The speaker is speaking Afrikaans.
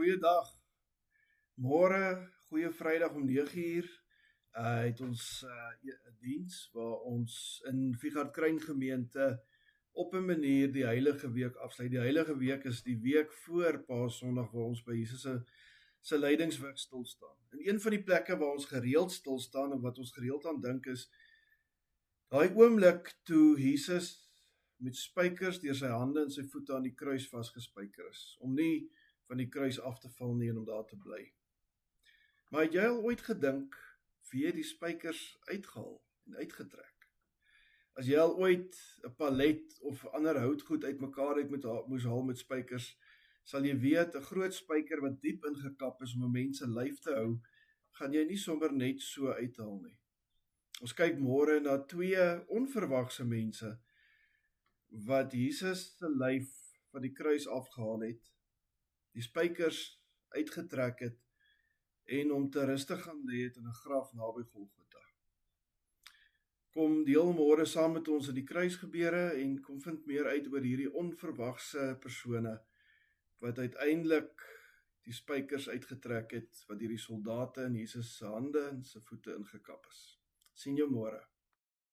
Goeiedag. Môre, goeie Vrydag om 9 uur, het ons 'n diens waar ons in Fighartkruin gemeente op 'n manier die Heilige Week afsluit. Die Heilige Week is die week voor Paasondag waar ons by Jesus se lydingswerk stil staan. En een van die plekke waar ons gereeld stil staan en wat ons gereeld aan dink is daai oomblik toe Jesus met spykers deur sy hande en sy voete aan die kruis vasgespyker is, om nie van die kruis af te val nie en om daar te bly. Maar het jy al ooit gedink, wie het die spykers uitgehaal en uitgetrek? As jy al ooit 'n palet of ander houtgoed uitmekaar moes haal met spykers, sal jy weet, 'n groot spyker wat diep ingekap is om 'n mens se lyf te hou, gaan jy nie sommer net so uithaal nie. Ons kyk môre na twee onverwagse mense wat Jesus se lyf van die kruis afgehaal het, die spykers uitgetrek het en hom te rustig gaan lê het in 'n graf naby Golgotha. Kom deel môre saam met ons in die kruisgebeure en kom vind meer uit oor hierdie onverwagse persone wat uiteindelik die spykers uitgetrek het wat hierdie soldate in Jesus se hande en se voete ingekap is. Sien jou môre.